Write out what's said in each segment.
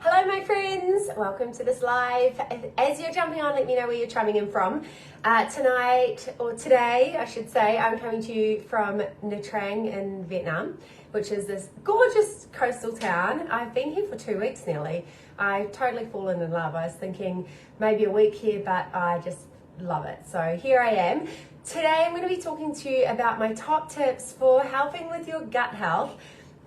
Hello my friends, welcome to this live. As you're jumping on, let me know where you're chiming in from. Tonight, or today I should say, I'm coming to you from Nha Trang in Vietnam, which is this gorgeous coastal town. I've been here for 2 weeks nearly. I've totally fallen in love. I was thinking maybe a week here, but I just love it. So here I am. Today I'm going to be talking to you about my top tips for helping with your gut health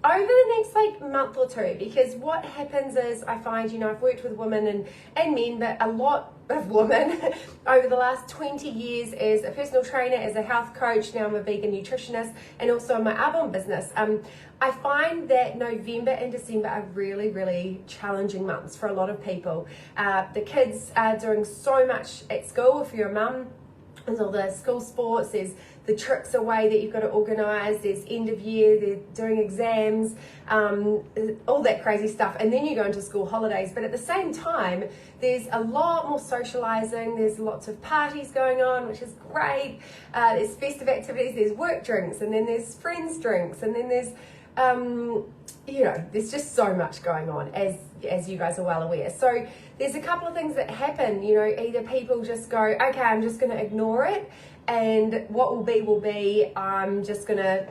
over the next month or two, because what happens is I find, I've worked with women and men, but a lot of women over the last 20 years as a personal trainer, as a health coach. Now I'm a vegan nutritionist, and also in my Arbonne business. I find that November and December are really, really challenging months for a lot of people. The kids are doing so much at school. If you're a mum, there's all the school sports, there's the trips away that you've got to organise, there's end of year, they're doing exams, all that crazy stuff, and then you go into school holidays. But at the same time, there's a lot more socialising, there's lots of parties going on, which is great, there's festive activities, there's work drinks, and then there's friends drinks, and then there's there's just so much going on, as you guys are well aware. So there's a couple of things that happen. Either people just go, okay, I'm just going to ignore it, and what will be, I'm just going to,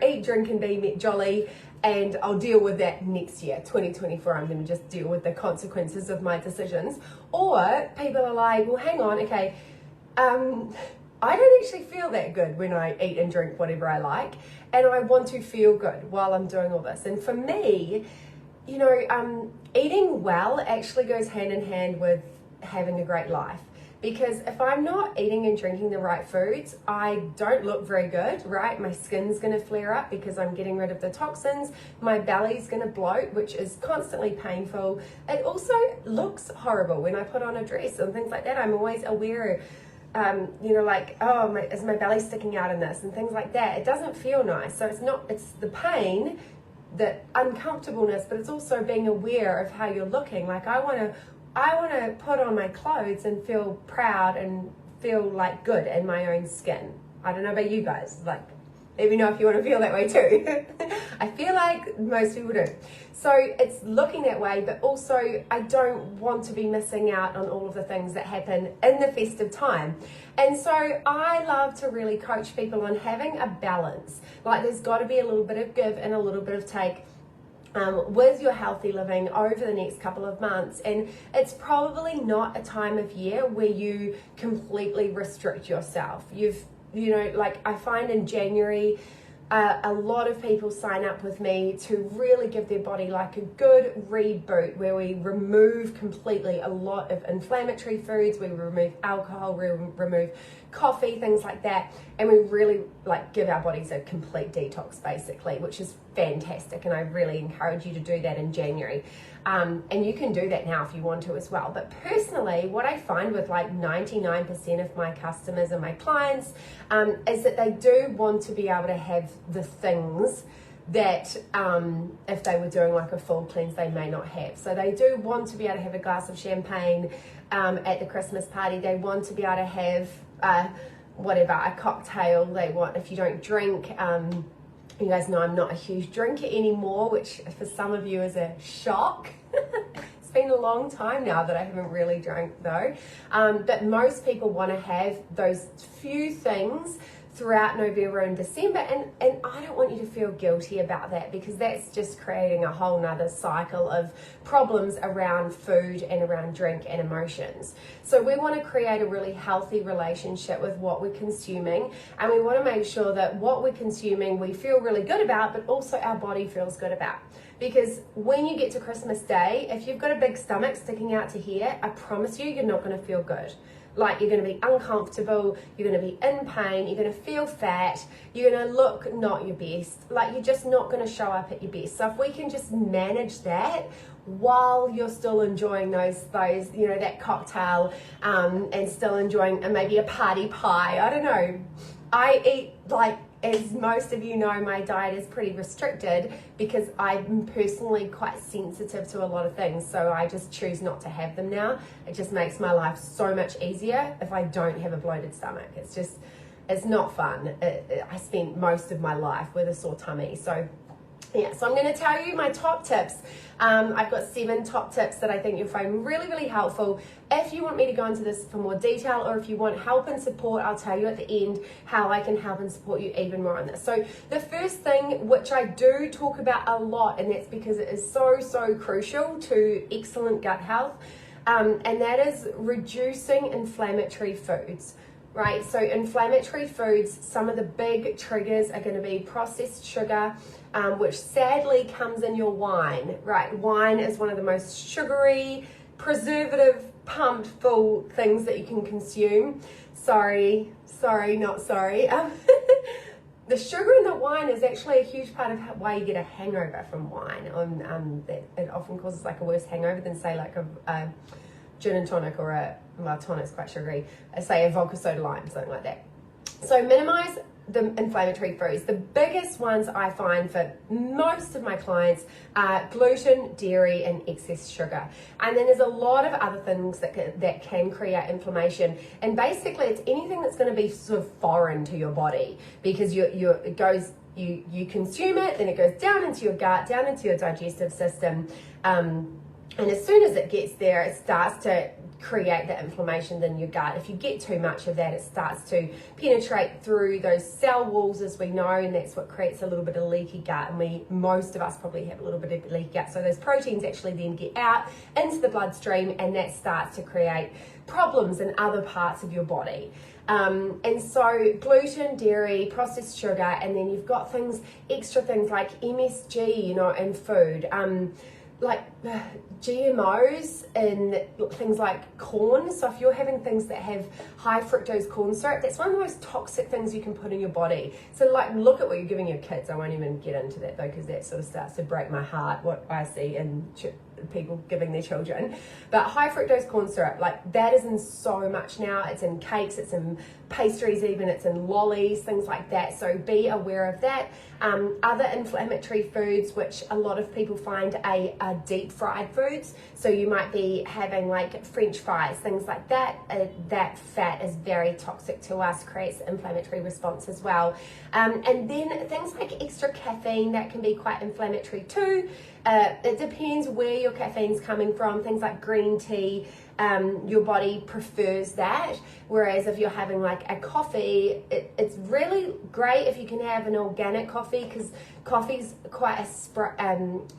eat, drink, and be jolly, and I'll deal with that next year, 2024. I'm going to just deal with the consequences of my decisions. Or people are like, well, hang on, okay, I don't actually feel that good when I eat and drink whatever I like, and I want to feel good while I'm doing all this. And for me, eating well actually goes hand in hand with having a great life. Because if I'm not eating and drinking the right foods, I don't look very good, right? My skin's gonna flare up because I'm getting rid of the toxins. My belly's gonna bloat, which is constantly painful. It also looks horrible when I put on a dress and things like that. I'm always aware, is my belly sticking out in this and things like that. It doesn't feel nice. So it's the pain, the uncomfortableness, but it's also being aware of how you're looking. Like I want to put on my clothes and feel proud and feel like good in my own skin. I don't know about you guys, let me know if you want to feel that way too. I feel like most people do. So it's looking that way, but also I don't want to be missing out on all of the things that happen in the festive time. And so I love to really coach people on having a balance. There's got to be a little bit of give and a little bit of take with your healthy living over the next couple of months. And it's probably not a time of year where you completely restrict yourself. I find in January, a lot of people sign up with me to really give their body a good reboot, where we remove completely a lot of inflammatory foods, we remove alcohol, we remove coffee, things like that, and we really give our bodies a complete detox basically, which is fantastic, and I really encourage you to do that in January. And you can do that now if you want to as well. But personally, what I find with 99% of my customers and my clients is that they do want to be able to have the things that if they were doing a full cleanse, they may not have. So they do want to be able to have a glass of champagne at the Christmas party. They want to be able to have a cocktail. They want, if you don't drink, you guys know I'm not a huge drinker anymore, which for some of you is a shock. It's been a long time now that I haven't really drank though. But most people want to have those few things throughout November and December, and I don't want you to feel guilty about that, because that's just creating a whole nother cycle of problems around food and around drink and emotions. So we want to create a really healthy relationship with what we're consuming, and we want to make sure that what we're consuming we feel really good about, but also our body feels good about. Because when you get to Christmas Day, if you've got a big stomach sticking out to here, I promise you're not going to feel good. You're going to be uncomfortable, you're going to be in pain, you're going to feel fat, you're going to look not your best, you're just not going to show up at your best. So if we can just manage that while you're still enjoying those that cocktail, and still enjoying maybe a party pie, I don't know. I eat as most of you know, my diet is pretty restricted because I'm personally quite sensitive to a lot of things. So I just choose not to have them now. It just makes my life so much easier if I don't have a bloated stomach. It's not fun. I spent most of my life with a sore tummy. So Yeah, so I'm going to tell you my top tips. I've got 7 top tips that I think you'll find really, really helpful. If you want me to go into this for more detail, or if you want help and support, I'll tell you at the end how I can help and support you even more on this. So the first thing, which I do talk about a lot, and that's because it is so, so crucial to excellent gut health, and that is reducing inflammatory foods. Right, so inflammatory foods, some of the big triggers are going to be processed sugar, which sadly comes in your wine, right? Wine is one of the most sugary, preservative, pumped full things that you can consume. Sorry, not sorry. The sugar in the wine is actually a huge part of why you get a hangover from wine. It often causes like a worse hangover than say like a gin and tonic, or well, tonic's quite sugary, say a vodka soda lime, something like that. So minimize the inflammatory foods. The biggest ones I find for most of my clients are gluten, dairy, and excess sugar. And then there's a lot of other things that can create inflammation. And basically it's anything that's going to be sort of foreign to your body, because you consume it, then it goes down into your gut, down into your digestive system. And as soon as it gets there, it starts to create the inflammation in your gut. If you get too much of that, it starts to penetrate through those cell walls, as we know, and that's what creates a little bit of leaky gut. And most of us probably have a little bit of leaky gut. So those proteins actually then get out into the bloodstream, and that starts to create problems in other parts of your body. And so gluten, dairy, processed sugar, and then you've got extra things like MSG, in food. Like GMOs and things like corn. So if you're having things that have high fructose corn syrup, that's one of the most toxic things you can put in your body. So like, look at what you're giving your kids. I won't even get into that though, because that sort of starts to break my heart, what I see in people giving their children. But high fructose corn syrup, like that is in so much now. It's in cakes, it's in pastries even, it's in lollies, things like that. So be aware of that. Other inflammatory foods, which a lot of people find are deep fried foods. So you might be having like French fries, things like that. That fat is very toxic to us, creates an inflammatory response as well. And then things like extra caffeine, that can be quite inflammatory too. It depends where your caffeine's coming from. Things like green tea, your body prefers that. Whereas if you're having like a coffee, it's really great if you can have an organic coffee, because coffee's quite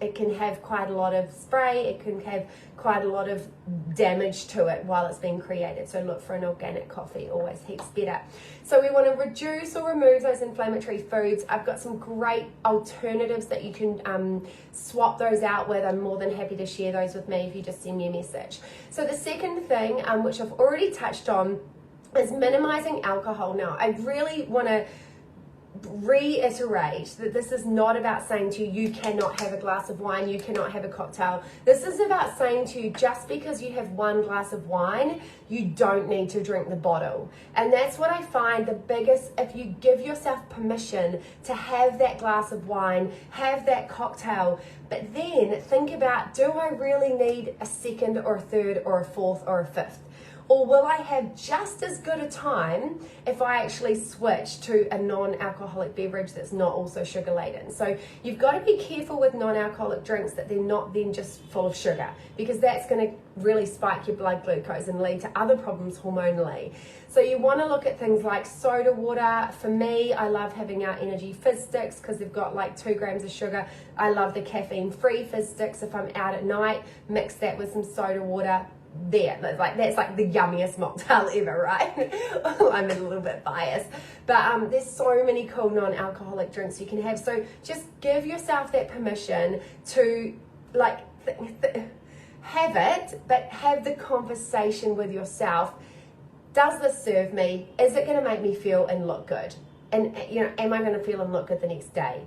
it can have quite a lot of spray, it can have quite a lot of damage to it while it's being created. So look for an organic coffee, always heaps better. So we want to reduce or remove those inflammatory foods. I've got some great alternatives that you can swap those out with. I'm more than happy to share those with me if you just send me a message. So the second thing, which I've already touched on, is minimizing alcohol. Now, I really want to reiterate that this is not about saying to you, you cannot have a glass of wine, you cannot have a cocktail. This is about saying to you, just because you have one glass of wine, you don't need to drink the bottle. And that's what I find the biggest, if you give yourself permission to have that glass of wine, have that cocktail, but then think about, do I really need a second or a third or a fourth or a fifth? Or will I have just as good a time if I actually switch to a non-alcoholic beverage that's not also sugar laden? So you've got to be careful with non-alcoholic drinks that they're not then just full of sugar, because that's going to really spike your blood glucose and lead to other problems hormonally. So you want to look at things like soda water. For me, I love having our energy fizz sticks because they've got like 2 grams of sugar. I love the caffeine-free fizz sticks. If I'm out at night, mix that with some soda water. That's like the yummiest mocktail ever, right? I'm a little bit biased, but there's so many cool non-alcoholic drinks you can have. So just give yourself that permission to like have it, but have the conversation with yourself. Does this serve me? Is it going to make me feel and look good? And am I going to feel and look good the next day?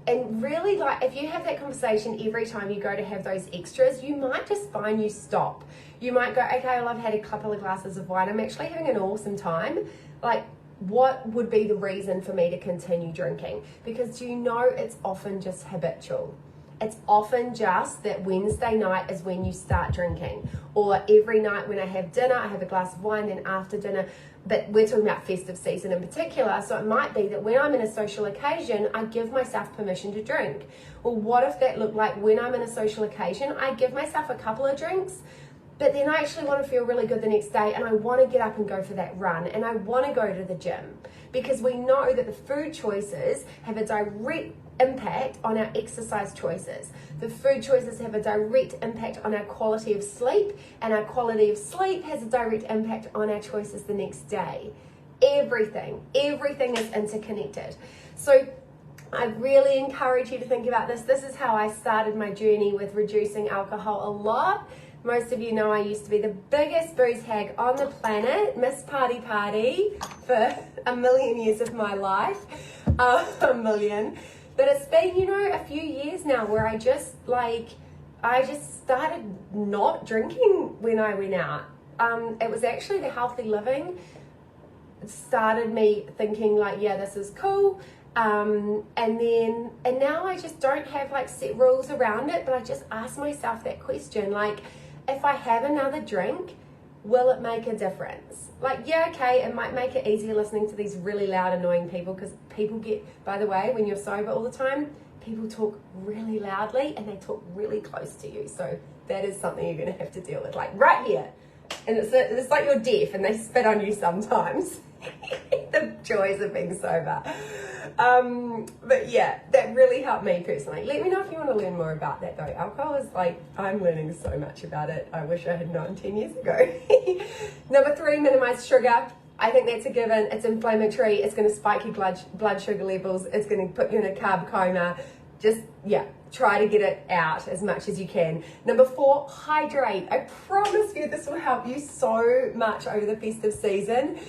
And really, like, if you have that conversation every time you go to have those extras, you might just find you stop. You might go, okay, well, I've had a couple of glasses of wine. I'm actually having an awesome time. Like, what would be the reason for me to continue drinking? Because it's often just habitual. It's often just that Wednesday night is when you start drinking. Or every night when I have dinner, I have a glass of wine, then after dinner, but we're talking about festive season in particular, so it might be that when I'm in a social occasion, I give myself permission to drink. Well, what if that looked like when I'm in a social occasion, I give myself a couple of drinks, but then I actually want to feel really good the next day, and I want to get up and go for that run, and I want to go to the gym, because we know that the food choices have a direct impact on our exercise choices. The food choices have a direct impact on our quality of sleep, and our quality of sleep has a direct impact on our choices the next day. Everything is interconnected. So I really encourage you to think about this. This is how I started my journey with reducing alcohol a lot. Most of you know I used to be the biggest booze hag on the planet, Miss Party for a million years of my life, a million. But it's been, a few years now where I just started not drinking when I went out. It was actually the healthy living started me thinking this is cool. And now I just don't have set rules around it, but I just ask myself that question, if I have another drink, will it make a difference? Okay, it might make it easier listening to these really loud, annoying people, because people by the way, when you're sober all the time, people talk really loudly and they talk really close to you. So that is something you're going to have to deal with, right here. And it's like you're deaf and they spit on you sometimes. The joys of being sober. But yeah, that really helped me personally. Let me know if you want to learn more about that though. Alcohol is I'm learning so much about it. I wish I had known 10 years ago. Number 3, minimize sugar. I think that's a given. It's inflammatory. It's going to spike your blood sugar levels. It's going to put you in a carb coma. Just, try to get it out as much as you can. Number 4, hydrate. I promise you this will help you so much over the festive season.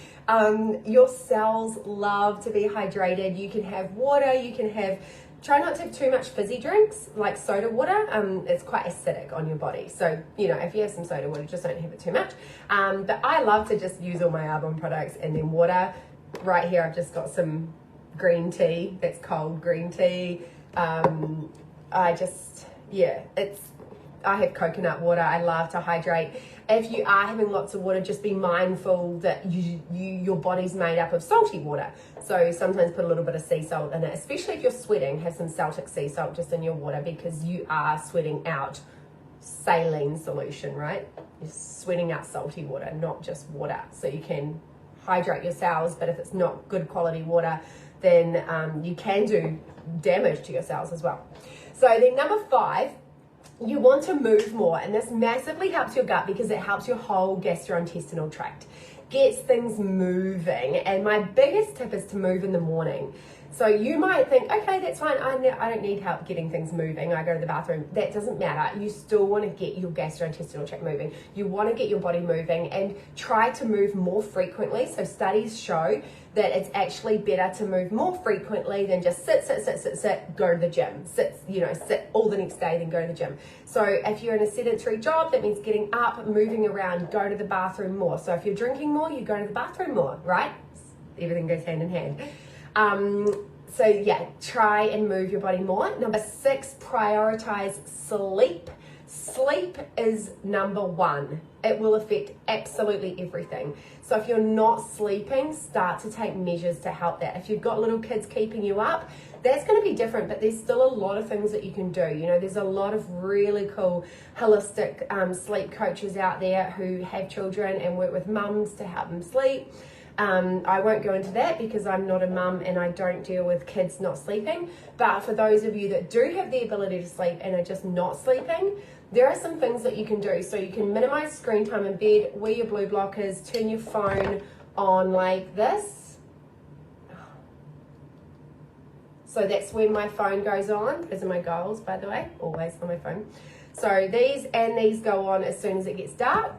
Your cells love to be hydrated. You can have water, try not to have too much fizzy drinks like soda water. It's quite acidic on your body. So, if you have some soda water, just don't have it too much. But I love to just use all my Arbonne products and then water. Right here, I've just got some green tea. That's cold green tea. I have coconut water. I love to hydrate. If you are having lots of water, just be mindful that your body's made up of salty water. So sometimes put a little bit of sea salt in it, especially if you're sweating, have some Celtic sea salt just in your water, because you are sweating out saline solution, right? You're sweating out salty water, not just water. So you can hydrate your cells, but if it's not good quality water, then you can do damage to your cells as well. So then number 5, you want to move more, and this massively helps your gut because it helps your whole gastrointestinal tract, gets things moving. And my biggest tip is to move in the morning. So you might think, okay, that's fine, I don't need help getting things moving, I go to the bathroom. That doesn't matter. You still want to get your gastrointestinal tract moving. You want to get your body moving and try to move more frequently. So studies show that it's actually better to move more frequently than just sit, go to the gym. Sit all the next day, then go to the gym. So if you're in a sedentary job, that means getting up, moving around, go to the bathroom more. So if you're drinking more, you go to the bathroom more, right? Everything goes hand in hand. Try and move your body more. Number 6, prioritize sleep. Sleep is number 1. It will affect absolutely everything. So if you're not sleeping, start to take measures to help that. If you've got little kids keeping you up, that's going to be different, but there's still a lot of things that you can do. There's a lot of really cool holistic sleep coaches out there who have children and work with mums to help them sleep. I won't go into that because I'm not a mum and I don't deal with kids not sleeping. But for those of you that do have the ability to sleep and are just not sleeping, there are some things that you can do. So you can minimize screen time in bed, wear your blue blockers, turn your phone on like this. So that's when my phone goes on. Those are my goals, by the way, always on my phone. So these go on as soon as it gets dark.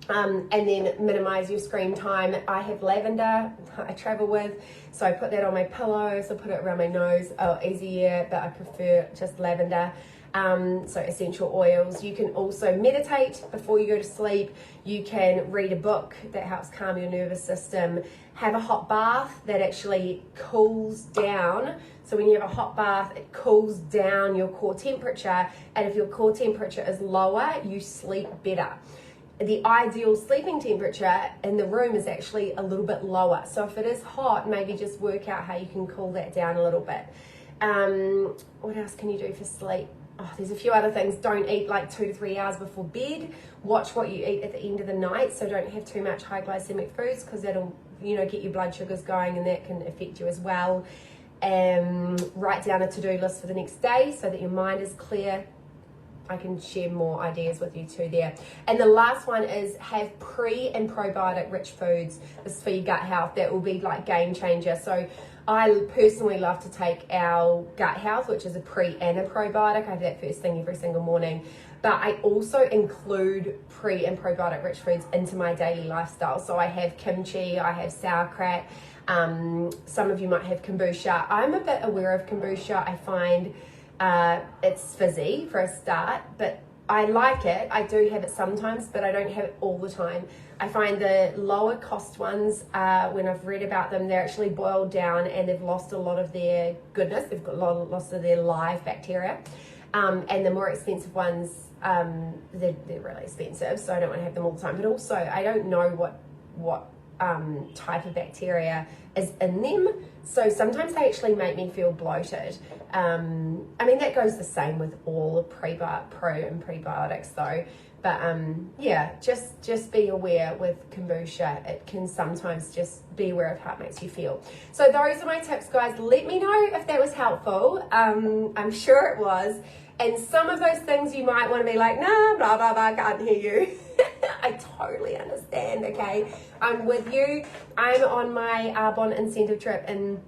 And then minimize your screen time. I have lavender I travel with, so I put that on my pillow, so put it around my nose. Easy, but I prefer just lavender. So essential oils. You can also meditate before you go to sleep. You can read a book that helps calm your nervous system. Have a hot bath that actually cools down. So when you have a hot bath, it cools down your core temperature, and if your core temperature is lower, you sleep better. the ideal sleeping temperature in the room is actually a little bit lower. So if it is hot, maybe just work out how you can cool that down a little bit. What else can you do for sleep? Oh, there's a few other things. Don't eat like 2 to 3 hours before bed. Watch what you eat at the end of the night, so don't have too much high glycemic foods, because that'll, you know, get your blood sugars going, and that can affect you as well. Write down a to-do list for the next day so that your mind is clear. I can share more ideas with you too there. And the last one is have pre and probiotic rich foods. This is for your gut health. That will be like game changer. So I personally love to take our gut health, which is a pre and a probiotic. I have that first thing every single morning. But I also include pre and probiotic rich foods into my daily lifestyle. So I have kimchi, I have sauerkraut. Some of you might have kombucha. I'm a bit aware of kombucha. I find it's fizzy for a start, but I like it. I do have it sometimes, but I don't have it all the time. I find the lower cost ones, when I've read about them, they're actually boiled down and they've lost a lot of their goodness. They've got lost of their live bacteria. And the more expensive ones, they're really expensive, so I don't want to have them all the time. But also, I don't know what type of bacteria is in them, so sometimes they actually make me feel bloated. I mean, that goes the same with all pro and prebiotics though, but yeah, just be aware with kombucha. It can sometimes just be aware of how it makes you feel. So those are my tips, guys. Let me know if that was helpful. I'm sure it was. And some of those things you might want to be like, nah, blah, blah, blah, can't hear you. I totally understand, okay? I'm with you. I'm on my Arbonne incentive trip in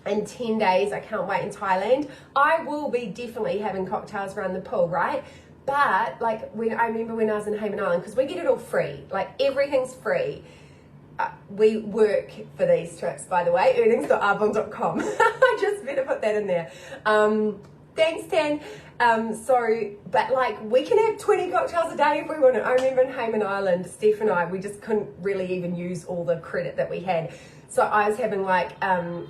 10 days. I can't wait in Thailand. I will be definitely having cocktails around the pool, right? But like I remember when I was in Hayman Island, because we get it all free, like everything's free. We work for these trips, by the way, earnings.arbonne.com. I just better put that in there. Thanks, Tan. But like we can have 20 cocktails a day if we want to. I remember in Hayman Island, Steph and I, we just couldn't really even use all the credit that we had. So I was having like,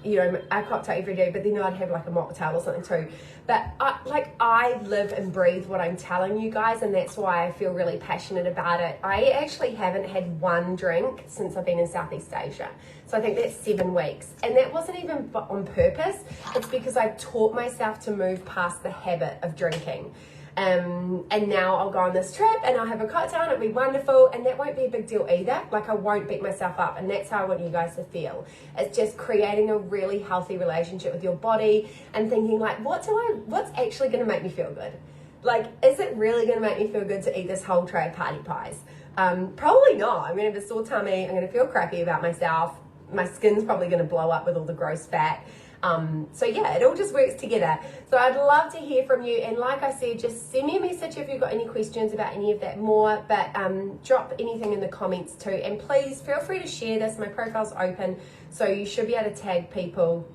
you know, a cocktail every day, but then I'd have like a mocktail or something too. But I live and breathe what I'm telling you guys, and that's why I feel really passionate about it. I actually haven't had one drink since I've been in Southeast Asia. So I think that's 7 weeks. And that wasn't even on purpose. It's because I've taught myself to move past the habit of drinking. And now I'll go on this trip and I'll have a cocktail and it'll be wonderful, and that won't be a big deal either. Like I won't beat myself up, and that's how I want you guys to feel. It's just creating a really healthy relationship with your body and thinking like, what's actually going to make me feel good? Like, is it really going to make me feel good to eat this whole tray of party pies? Probably not. I'm going to have a sore tummy. I'm going to feel crappy about myself. My skin's probably going to blow up with all the gross fat. So yeah, it all just works together. So I'd love to hear from you, and like I said, just send me a message if you've got any questions about any of that more, but drop anything in the comments too, and please feel free to share this. My profile's open, so you should be able to tag people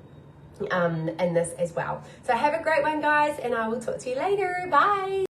in this as well. So have a great one, guys, and I will talk to you later. Bye.